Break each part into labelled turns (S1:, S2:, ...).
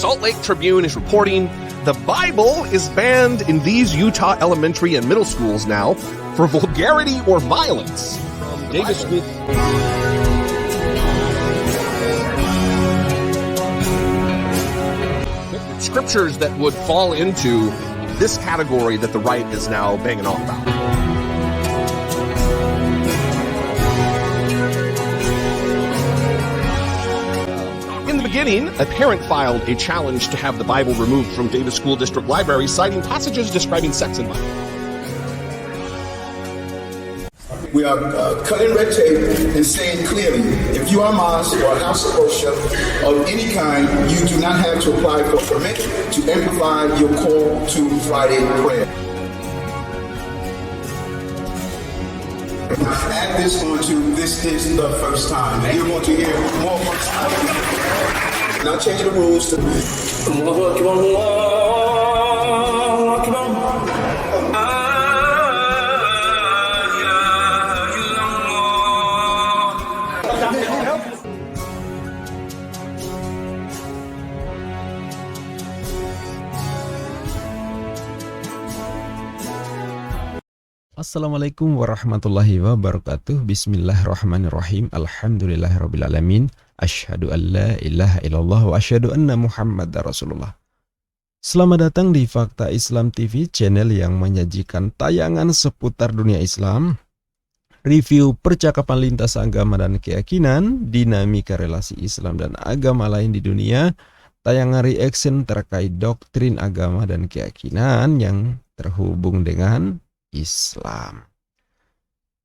S1: Salt Lake Tribune is reporting the Bible is banned in these Utah elementary and middle schools now for vulgarity or violence. Davis School. Scriptures that would fall into this category that the right is now banging on about. In the beginning, a parent filed a challenge to have the Bible removed from Davis School District Library, citing passages describing sex and violence.
S2: We are cutting red tape and saying clearly, if you are a mosque or a house of worship of any kind, you do not have to apply for a permit to amplify your call to Friday prayer. Add this on to this is the first time. You're going to hear more first time. Now change the rules to
S3: Assalamualaikum warahmatullahi wabarakatuh. Bismillahirrahmanirrahim. Alhamdulillahirrabbilalamin. Asyhadu an la ilaha illallah wa asyhadu anna Muhammadar Rasulullah. Selamat datang di Fakta Islam TV, channel yang menyajikan tayangan seputar dunia Islam, review percakapan lintas agama dan keyakinan, dinamika relasi Islam dan agama lain di dunia, tayangan reaction terkait doktrin agama dan keyakinan yang terhubung dengan Islam.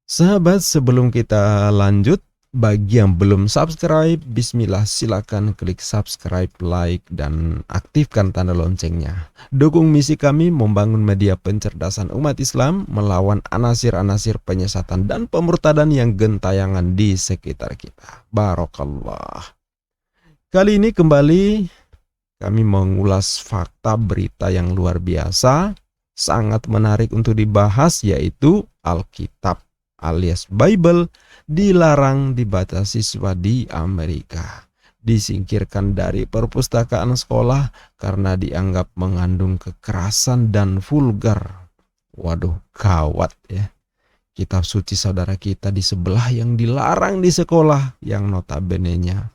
S3: Sahabat, sebelum kita lanjut, bagi yang belum subscribe, bismillah, silakan klik subscribe, like, dan aktifkan tanda loncengnya. Dukung misi kami membangun media pencerdasan umat Islam melawan anasir-anasir penyesatan dan pemurtadan yang gentayangan di sekitar kita. Barakallah. Kali ini kembali kami mengulas fakta berita yang luar biasa, sangat menarik untuk dibahas, yaitu Alkitab alias Bible dilarang dibaca siswa di Amerika. Disingkirkan dari perpustakaan sekolah karena dianggap mengandung kekerasan dan vulgar. Waduh, gawat ya. Kitab suci saudara kita di sebelah yang dilarang di sekolah, yang notabene-nya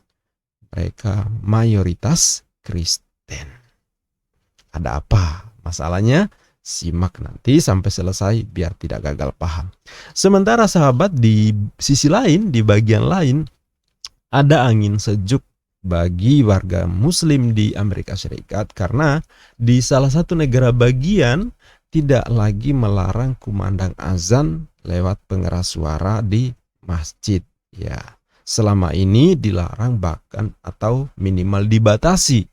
S3: mereka mayoritas Kristen. Ada apa masalahnya? Simak nanti sampai selesai biar tidak gagal paham. Sementara sahabat, di sisi lain, di bagian lain, ada angin sejuk bagi warga muslim di Amerika Serikat karena di salah satu negara bagian tidak lagi melarang kumandang azan lewat pengeras suara di masjid. Ya, selama ini dilarang bahkan atau minimal dibatasi.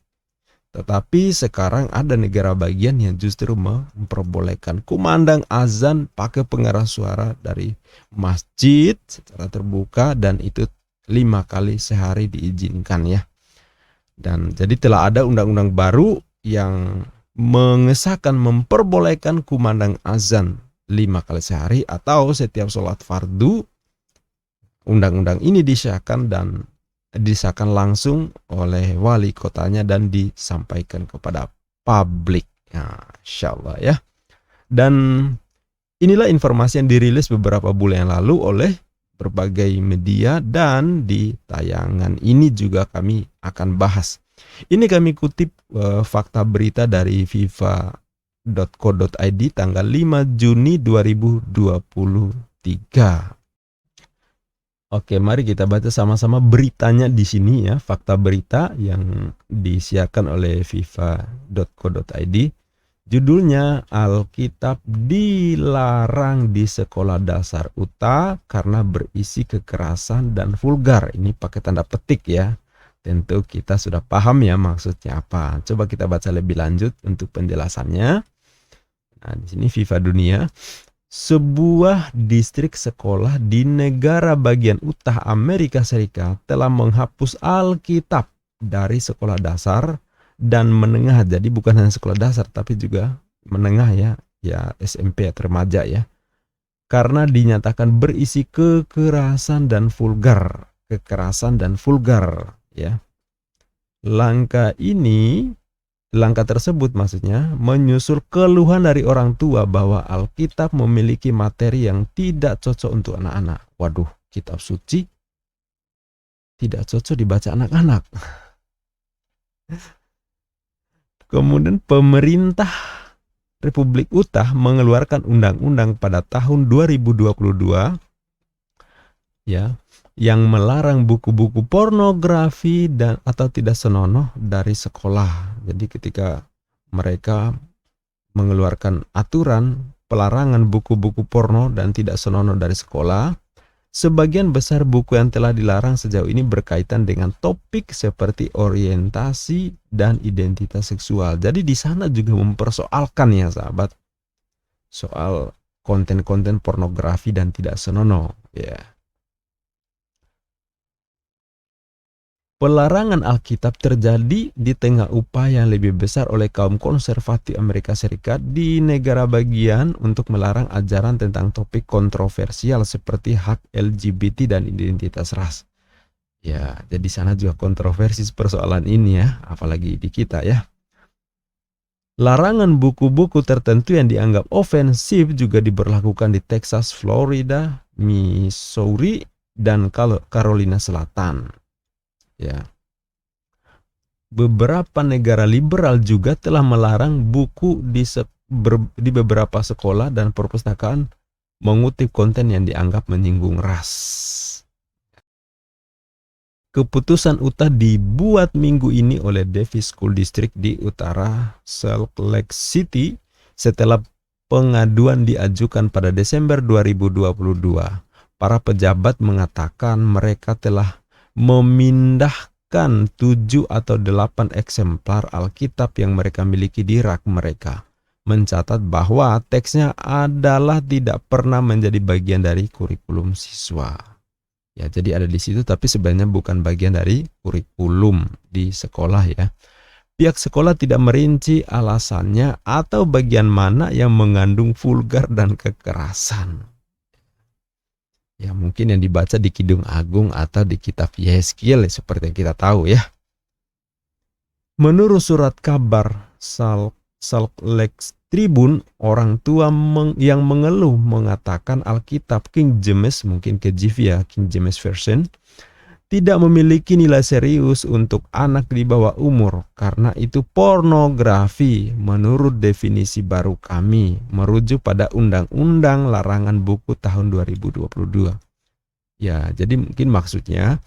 S3: Tetapi sekarang ada negara bagian yang justru memperbolehkan kumandang azan pakai pengeras suara dari masjid secara terbuka, dan itu 5 kali sehari diizinkan ya. Dan jadi telah ada undang-undang baru yang mengesahkan memperbolehkan kumandang azan 5 kali sehari atau setiap sholat fardu. Undang-undang ini disahkan langsung oleh wali kotanya dan disampaikan kepada publik. Ya, insya Allah ya. Dan inilah informasi yang dirilis beberapa bulan yang lalu oleh berbagai media, dan di tayangan ini juga kami akan bahas. Ini kami kutip fakta berita dari fifa.co.id tanggal 5 Juni 2023. Oke, mari kita baca sama-sama beritanya di sini ya, fakta berita yang disiarkan oleh fifa.co.id. Judulnya, Alkitab dilarang di sekolah dasar UTA karena berisi kekerasan dan vulgar. Ini pakai tanda petik ya. Tentu kita sudah paham ya maksudnya apa. Coba kita baca lebih lanjut untuk penjelasannya. Nah, di sini FIFA Dunia. Sebuah distrik sekolah di negara bagian utara Amerika Serikat telah menghapus Alkitab dari sekolah dasar dan menengah. Jadi bukan hanya sekolah dasar tapi juga menengah ya SMP atau remaja ya. Karena dinyatakan berisi kekerasan dan vulgar ya. Langkah ini Langkah tersebut maksudnya menyusul keluhan dari orang tua bahwa Alkitab memiliki materi yang tidak cocok untuk anak-anak. Waduh, kitab suci tidak cocok dibaca anak-anak. Kemudian pemerintah Republik Utah mengeluarkan undang-undang pada tahun 2022 ya, yang melarang buku-buku pornografi dan atau tidak senonoh dari sekolah. Jadi ketika mereka mengeluarkan aturan pelarangan buku-buku porno dan tidak senonoh dari sekolah, sebagian besar buku yang telah dilarang sejauh ini berkaitan dengan topik seperti orientasi dan identitas seksual. Jadi di sana juga mempersoalkan ya sahabat, soal konten-konten pornografi dan tidak senonoh ya. Pelarangan Alkitab terjadi di tengah upaya yang lebih besar oleh kaum konservatif Amerika Serikat di negara bagian untuk melarang ajaran tentang topik kontroversial seperti hak LGBT dan identitas ras. Ya, jadi sana juga kontroversi persoalan ini ya, apalagi di kita ya. Larangan buku-buku tertentu yang dianggap ofensif juga diberlakukan di Texas, Florida, Missouri, dan Carolina Selatan. Ya. Beberapa negara liberal juga telah melarang buku di beberapa sekolah dan perpustakaan mengutip konten yang dianggap menyinggung ras. Keputusan Utah dibuat minggu ini oleh Davis School District di utara Salt Lake City setelah pengaduan diajukan pada Desember 2022. Para pejabat mengatakan mereka telah memindahkan 7 atau 8 eksemplar Alkitab yang mereka miliki di rak mereka. Mencatat bahwa teksnya adalah tidak pernah menjadi bagian dari kurikulum siswa. Ya, jadi ada di situ tapi sebenarnya bukan bagian dari kurikulum di sekolah ya. Pihak sekolah tidak merinci alasannya atau bagian mana yang mengandung vulgar dan kekerasan. Ya mungkin yang dibaca di Kidung Agung atau di kitab Yeskiel seperti yang kita tahu ya. Menurut surat kabar Salt Lake Tribune, orang tua yang mengeluh mengatakan Alkitab King James, mungkin KJV ya, King James Version, tidak memiliki nilai serius untuk anak di bawah umur karena itu pornografi menurut definisi baru kami merujuk pada Undang-Undang Larangan Buku tahun 2022. Ya, jadi mungkin maksudnya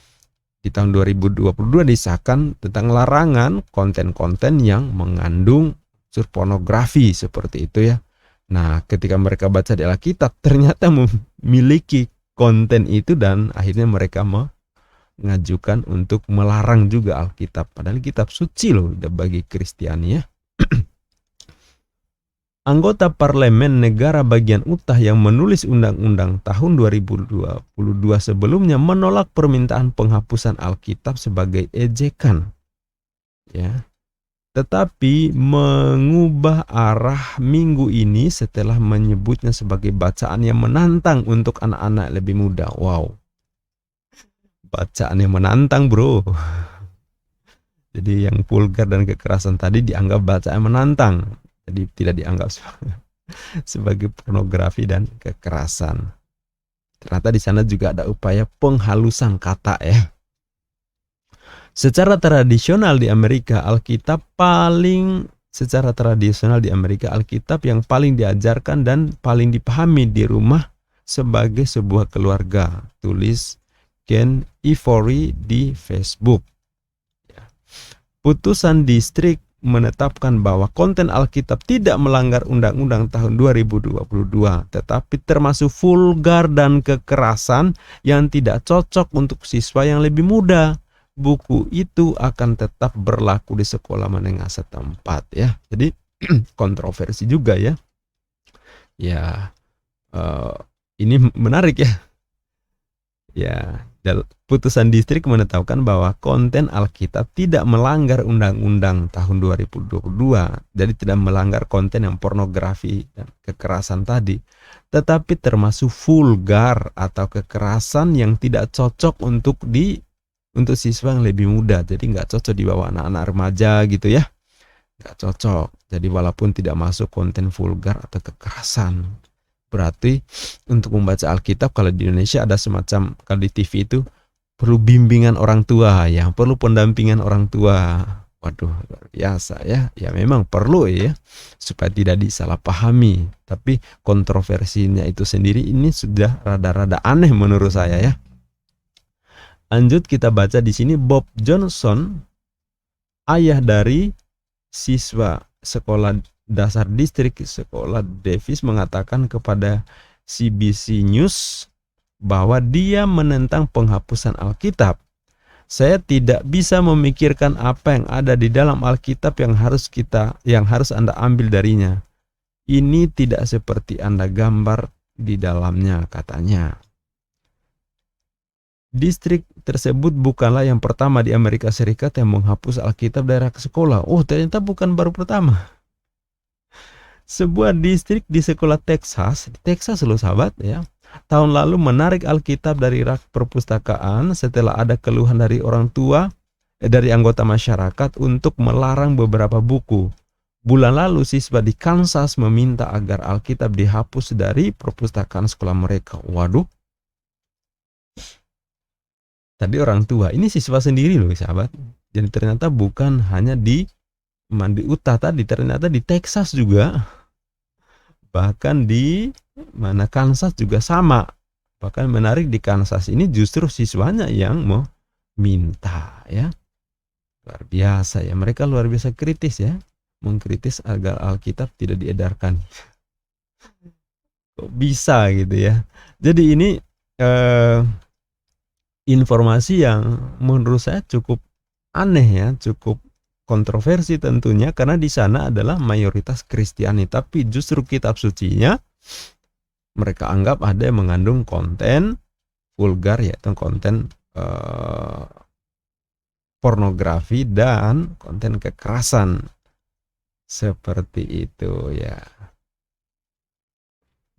S3: di tahun 2022 disahkan tentang larangan konten-konten yang mengandung unsur pornografi seperti itu ya. Nah, ketika mereka baca di Alkitab ternyata memiliki konten itu dan akhirnya mereka mengajukan untuk melarang juga Alkitab. Padahal kitab suci loh bagi Kristiani ya. Anggota parlemen negara bagian Utah yang menulis undang-undang tahun 2022 sebelumnya menolak permintaan penghapusan Alkitab sebagai ejekan. Ya. Tetapi mengubah arah minggu ini setelah menyebutnya sebagai bacaan yang menantang untuk anak-anak lebih muda. Wow. Bacaan yang menantang, bro. Jadi yang vulgar dan kekerasan tadi dianggap bacaan menantang. Jadi tidak dianggap sebagai pornografi dan kekerasan. Ternyata di sana juga ada upaya penghalusan kata ya. Secara tradisional di Amerika, Alkitab yang paling diajarkan dan paling dipahami di rumah sebagai sebuah keluarga. Tulis Ken Ivory di Facebook. Putusan distrik menetapkan bahwa konten Alkitab tidak melanggar Undang-Undang tahun 2022, tetapi termasuk vulgar dan kekerasan yang tidak cocok untuk siswa yang lebih muda. Buku itu akan tetap berlaku di sekolah menengah setempat ya. Jadi kontroversi juga ya. Ya, ini menarik ya. Ya, putusan distrik menetapkan bahwa konten Alkitab tidak melanggar Undang-Undang tahun 2022, jadi tidak melanggar konten yang pornografi dan kekerasan tadi, tetapi termasuk vulgar atau kekerasan yang tidak cocok untuk siswa yang lebih muda, jadi nggak cocok dibawa anak-anak remaja gitu ya, nggak cocok. Jadi walaupun tidak masuk konten vulgar atau kekerasan, berarti untuk membaca Alkitab kalau di Indonesia ada semacam, kalau di TV itu perlu bimbingan orang tua ya, perlu pendampingan orang tua. Waduh, luar biasa ya. Ya memang perlu ya, supaya tidak disalahpahami. Tapi kontroversinya itu sendiri ini sudah rada-rada aneh menurut saya ya. Lanjut kita baca di sini, Bob Johnson, ayah dari siswa sekolah dasar distrik sekolah Davis, mengatakan kepada CBC News bahwa dia menentang penghapusan Alkitab. Saya tidak bisa memikirkan apa yang ada di dalam Alkitab yang harus Anda ambil darinya. Ini tidak seperti Anda gambar di dalamnya, katanya. Distrik tersebut bukanlah yang pertama di Amerika Serikat yang menghapus Alkitab dari sekolah. Oh, ternyata bukan baru pertama. Sebuah distrik di sekolah Texas loh sahabat ya, tahun lalu menarik Alkitab dari rak perpustakaan setelah ada keluhan dari orang tua, dari anggota masyarakat untuk melarang beberapa buku. Bulan lalu siswa di Kansas meminta agar Alkitab dihapus dari perpustakaan sekolah mereka. Waduh. Tadi orang tua, ini siswa sendiri loh sahabat. Jadi ternyata bukan hanya di Mandi Utah tadi, ternyata di Texas juga. Bahkan di mana Kansas juga sama. Bahkan menarik, di Kansas ini justru siswanya yang mau minta ya. Luar biasa ya, mereka luar biasa kritis ya. Mengkritis agar Alkitab tidak diedarkan. Kok bisa gitu ya. Jadi ini informasi yang menurut saya cukup aneh ya, cukup kontroversi tentunya, karena di sana adalah mayoritas Kristiani, tapi justru kitab sucinya mereka anggap ada yang mengandung konten vulgar, yaitu konten pornografi dan konten kekerasan seperti itu ya.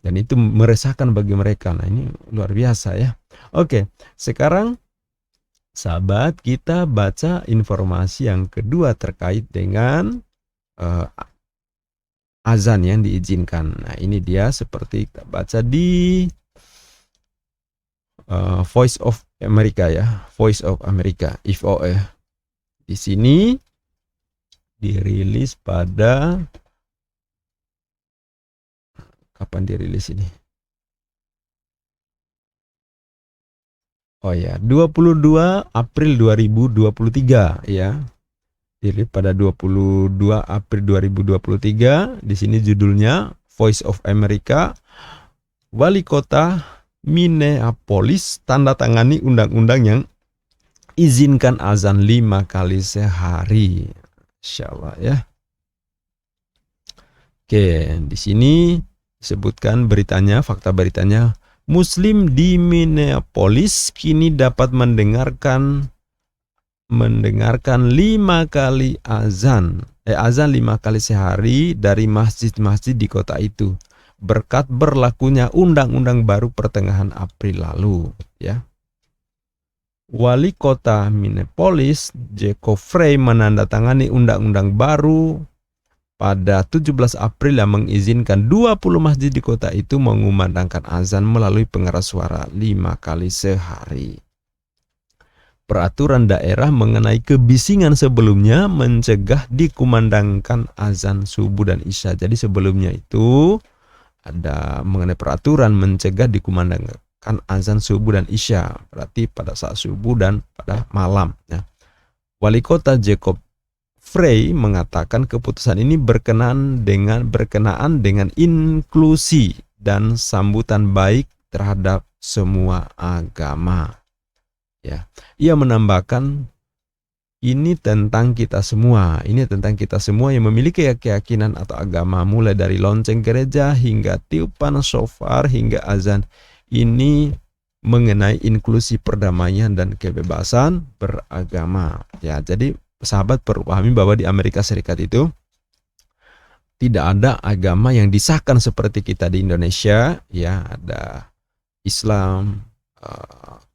S3: Dan itu meresahkan bagi mereka. Nah, ini luar biasa ya. Oke, sekarang sahabat, kita baca informasi yang kedua terkait dengan azan yang diizinkan. Nah, ini dia seperti kita baca di Voice of America ya, Voice of America, VOA. Di sini dirilis pada, kapan dirilis ini? Oh ya, 22 April 2023 ya. Dirilis pada 22 April 2023. Di sini judulnya Voice of America. Wali kota Minneapolis tanda tangani undang-undang yang izinkan azan 5 kali sehari. Insyaallah ya. Oke, di sini disebutkan beritanya, fakta beritanya, Muslim di Minneapolis kini dapat mendengarkan 5 kali azan 5 kali sehari dari masjid-masjid di kota itu berkat berlakunya undang-undang baru pertengahan April lalu ya. Wali kota Minneapolis, Jacob Frey, menandatangani undang-undang baru pada 17 April yang mengizinkan 20 masjid di kota itu mengumandangkan azan melalui pengeras suara 5 kali sehari. Peraturan daerah mengenai kebisingan sebelumnya mencegah dikumandangkan azan subuh dan isya. Jadi sebelumnya itu ada mengenai peraturan mencegah dikumandangkan azan subuh dan isya. Berarti pada saat subuh dan pada malam. Ya. Wali kota Jacob Frey mengatakan keputusan ini berkenaan dengan inklusi dan sambutan baik terhadap semua agama. Ya, ia menambahkan ini tentang kita semua. Ini tentang kita semua yang memiliki keyakinan atau agama, mulai dari lonceng gereja hingga tiupan shofar hingga azan. Ini mengenai inklusi, perdamaian dan kebebasan beragama. Ya, jadi sahabat perlu pahami bahwa di Amerika Serikat itu tidak ada agama yang disahkan seperti kita di Indonesia. Ya, ada Islam,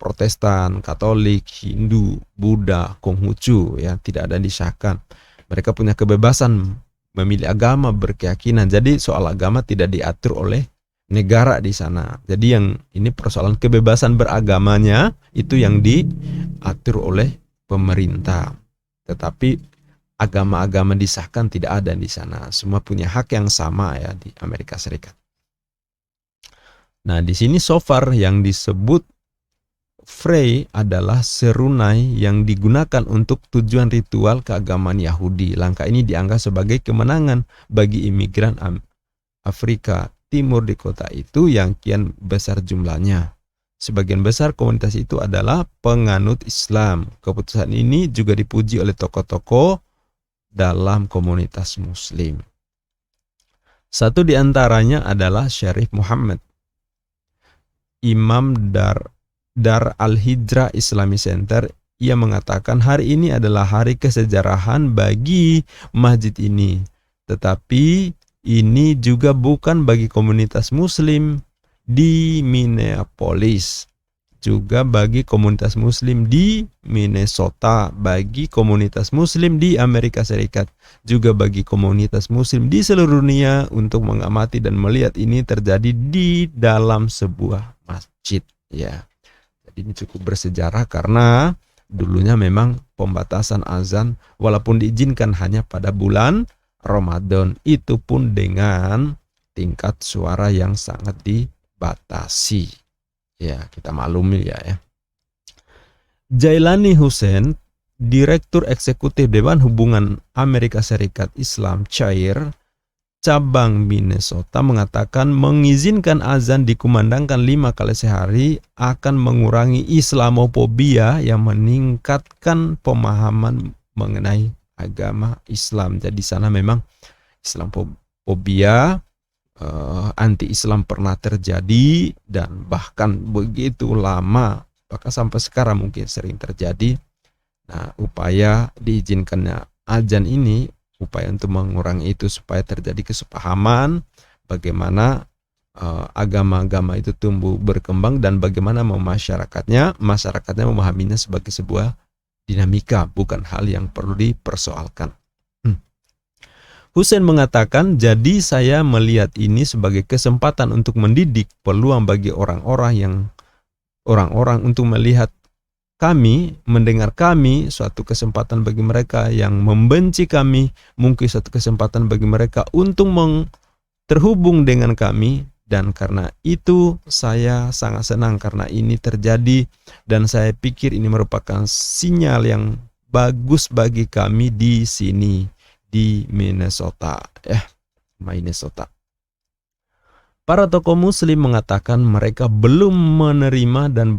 S3: Protestan, Katolik, Hindu, Buddha, Konghucu, ya tidak ada yang disahkan. Mereka punya kebebasan memilih agama, berkeyakinan. Jadi soal agama tidak diatur oleh negara di sana. Jadi yang ini persoalan kebebasan beragamanya itu yang diatur oleh pemerintah. Tetapi agama-agama disahkan tidak ada di sana. Semua punya hak yang sama ya di Amerika Serikat. Nah, di sini shofar yang disebut Frey adalah serunai yang digunakan untuk tujuan ritual keagamaan Yahudi. Langkah ini dianggap sebagai kemenangan bagi imigran Afrika Timur di kota itu yang kian besar jumlahnya. Sebagian besar komunitas itu adalah penganut Islam. Keputusan ini juga dipuji oleh tokoh-tokoh dalam komunitas Muslim. Satu di antaranya adalah Syarif Muhammad, Imam Dar Al-Hijrah Islamic Center. Ia mengatakan hari ini adalah hari kesejarahan bagi masjid ini. Tetapi ini juga bukan bagi komunitas Muslim di Minneapolis. Juga bagi komunitas Muslim di Minnesota. Bagi komunitas Muslim di Amerika Serikat. Juga bagi komunitas Muslim di seluruh dunia untuk mengamati dan melihat ini terjadi di dalam sebuah masjid. Ya. Ini cukup bersejarah karena dulunya memang pembatasan azan walaupun diizinkan hanya pada bulan Ramadan, itu pun dengan tingkat suara yang sangat dibatasi. Ya, kita maklumi ya. Jailani Hussein, Direktur Eksekutif Dewan Hubungan Amerika Serikat Islam Chair cabang Minnesota mengatakan mengizinkan azan dikumandangkan 5 kali sehari akan mengurangi Islamofobia yang meningkatkan pemahaman mengenai agama Islam. Jadi sana memang Islamofobia, anti-Islam pernah terjadi dan bahkan begitu lama, bahkan sampai sekarang mungkin sering terjadi. Nah, upaya diizinkannya azan ini upaya untuk mengurangi itu supaya terjadi kesepahaman bagaimana agama-agama itu tumbuh berkembang dan bagaimana masyarakatnya memahaminya sebagai sebuah dinamika, bukan hal yang perlu dipersoalkan. Hussein mengatakan, jadi saya melihat ini sebagai kesempatan untuk mendidik peluang bagi orang-orang untuk melihat kami, mendengar kami, suatu kesempatan bagi mereka yang membenci kami, mungkin suatu kesempatan bagi mereka untuk terhubung dengan kami, dan karena itu saya sangat senang karena ini terjadi, dan saya pikir ini merupakan sinyal yang bagus bagi kami di sini, di Minnesota. Minnesota. Para tokoh Muslim mengatakan mereka belum menerima dan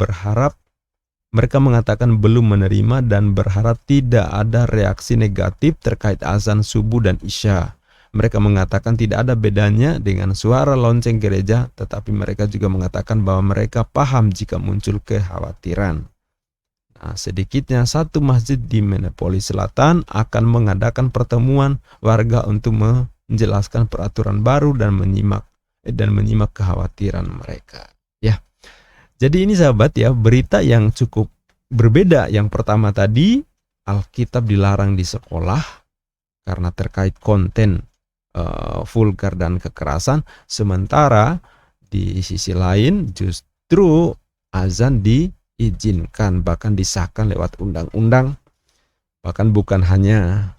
S3: berharap tidak ada reaksi negatif terkait azan subuh dan isya. Mereka mengatakan tidak ada bedanya dengan suara lonceng gereja, tetapi mereka juga mengatakan bahwa mereka paham jika muncul kekhawatiran. Nah, sedikitnya satu masjid di Minneapolis Selatan akan mengadakan pertemuan warga untuk menjelaskan peraturan baru dan menyimak kekhawatiran mereka. Ya. Jadi ini sahabat ya, berita yang cukup berbeda. Yang pertama tadi, Alkitab dilarang di sekolah karena terkait konten vulgar dan kekerasan. Sementara di sisi lain justru azan diizinkan, bahkan disahkan lewat undang-undang. Bahkan bukan hanya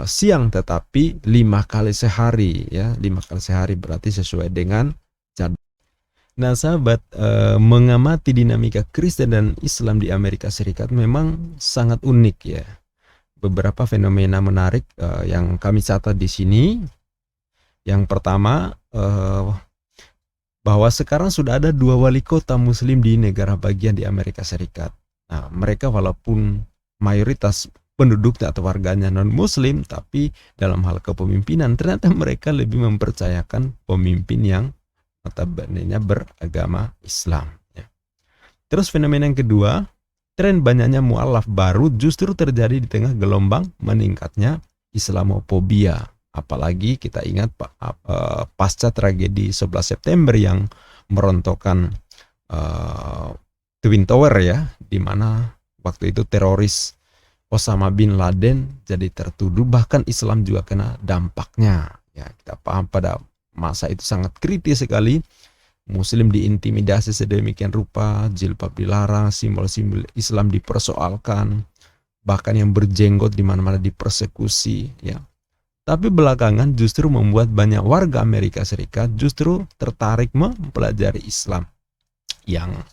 S3: siang tetapi 5 kali sehari ya, 5 kali sehari berarti sesuai dengan jadwal. Nah sahabat, mengamati dinamika Kristen dan Islam di Amerika Serikat memang sangat unik ya. Beberapa fenomena menarik yang kami catat di sini. Yang pertama, bahwa sekarang sudah ada 2 wali kota Muslim di negara bagian di Amerika Serikat. Nah, mereka walaupun mayoritas penduduknya atau warganya non-Muslim, tapi dalam hal kepemimpinan ternyata mereka lebih mempercayakan pemimpin yang notabene-nya beragama Islam. Ya. Terus fenomena yang kedua, tren banyaknya mu'alaf baru justru terjadi di tengah gelombang meningkatnya Islamofobia. Apalagi kita ingat pasca tragedi 11 September yang merontokkan Twin Tower ya, di mana waktu itu teroris Osama bin Laden jadi tertuduh, bahkan Islam juga kena dampaknya. Ya, kita paham pada masa itu sangat kritis sekali. Muslim diintimidasi sedemikian rupa, jilbab dilarang, simbol-simbol Islam dipersoalkan, bahkan yang berjenggot di mana-mana dipersekusi, ya. Tapi belakangan justru membuat banyak warga Amerika Serikat justru tertarik mempelajari Islam. Yang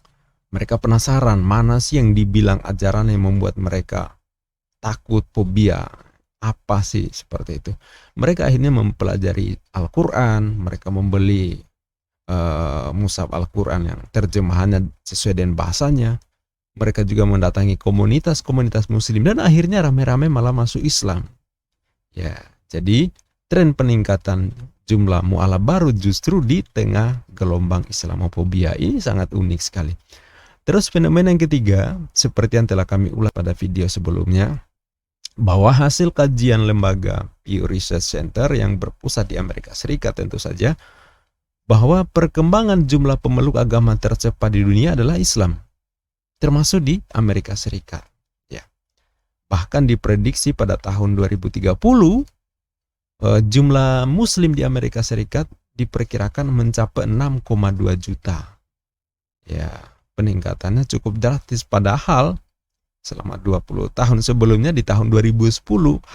S3: mereka penasaran mana sih yang dibilang ajaran yang membuat mereka takut, fobia, apa sih seperti itu. Mereka akhirnya mempelajari Al-Quran, mereka membeli mushaf Al-Quran yang terjemahannya sesuai dengan bahasanya. Mereka juga mendatangi komunitas-komunitas muslim dan akhirnya rame-rame malah masuk Islam. Ya, jadi tren peningkatan jumlah mu'alaf baru justru di tengah gelombang Islamofobia. Ini sangat unik sekali. Terus fenomena yang ketiga, seperti yang telah kami ulas pada video sebelumnya, bahwa hasil kajian lembaga Pew Research Center yang berpusat di Amerika Serikat tentu saja, bahwa perkembangan jumlah pemeluk agama tercepat di dunia adalah Islam, termasuk di Amerika Serikat. Ya. Bahkan diprediksi pada tahun 2030, jumlah Muslim di Amerika Serikat diperkirakan mencapai 6,2 juta. Ya, peningkatannya cukup drastis. Padahal selama 20 tahun sebelumnya di tahun 2010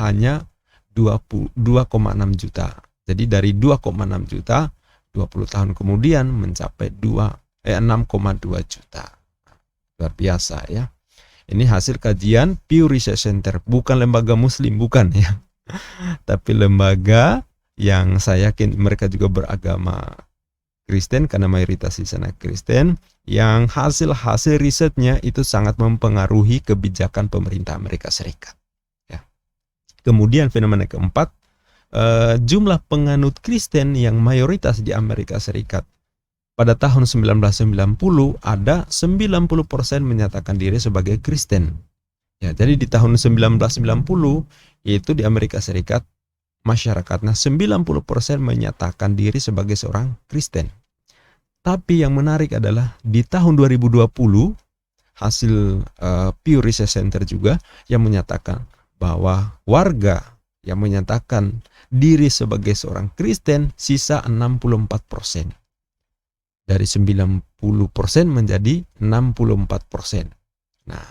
S3: hanya 2,6 juta. Jadi dari 2,6 juta 20 tahun kemudian mencapai 6,2 juta. Luar biasa ya. Ini hasil kajian Pew Research Center, bukan lembaga muslim, bukan ya. Tapi lembaga yang saya yakin mereka juga beragama Kristen karena mayoritas di sana Kristen, yang hasil risetnya itu sangat mempengaruhi kebijakan pemerintah Amerika Serikat. Ya. Kemudian fenomena keempat, jumlah penganut Kristen yang mayoritas di Amerika Serikat pada tahun 1990 ada 90% menyatakan diri sebagai Kristen. Ya, jadi di tahun 1990 itu di Amerika Serikat masyarakatnya 90% menyatakan diri sebagai seorang Kristen. Tapi yang menarik adalah di tahun 2020 hasil Pew Research Center juga yang menyatakan bahwa warga yang menyatakan diri sebagai seorang Kristen sisa 64%. Dari 90% menjadi 64%. Nah,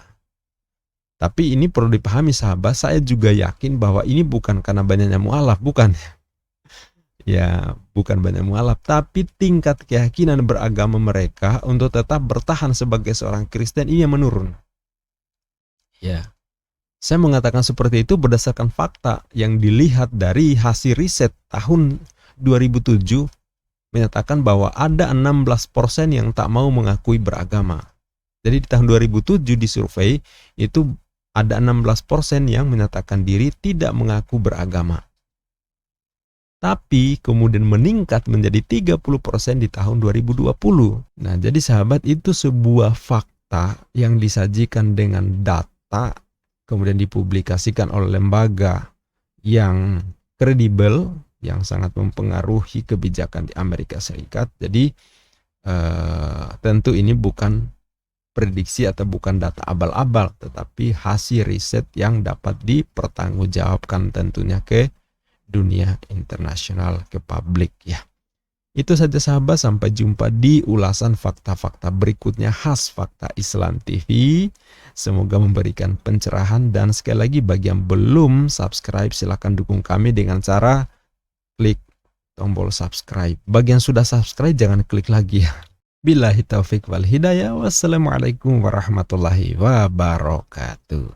S3: tapi ini perlu dipahami sahabat, saya juga yakin bahwa ini bukan karena banyaknya mu'alaf, bukan. Ya, bukan banyak mu'alaf, tapi tingkat keyakinan beragama mereka untuk tetap bertahan sebagai seorang Kristen ini yang menurun. Ya. Saya mengatakan seperti itu berdasarkan fakta yang dilihat dari hasil riset tahun 2007 menyatakan bahwa ada 16% yang tak mau mengakui beragama. Jadi di tahun 2007 disurvei itu ada 16% yang menyatakan diri tidak mengaku beragama. Tapi kemudian meningkat menjadi 30% di tahun 2020. Nah, jadi sahabat, itu sebuah fakta yang disajikan dengan data kemudian dipublikasikan oleh lembaga yang kredibel, yang sangat mempengaruhi kebijakan di Amerika Serikat. Jadi tentu ini bukan prediksi atau bukan data abal-abal, tetapi hasil riset yang dapat dipertanggungjawabkan tentunya ke dunia internasional, ke publik ya. Itu saja sahabat, sampai jumpa di ulasan fakta-fakta berikutnya khas Fakta Islam TV. Semoga memberikan pencerahan, dan sekali lagi bagi yang belum subscribe silahkan dukung kami dengan cara klik tombol subscribe. Bagi yang sudah subscribe jangan klik lagi ya. Billahi taufik wal hidayah. Wassalamualaikum warahmatullahi wabarakatuh.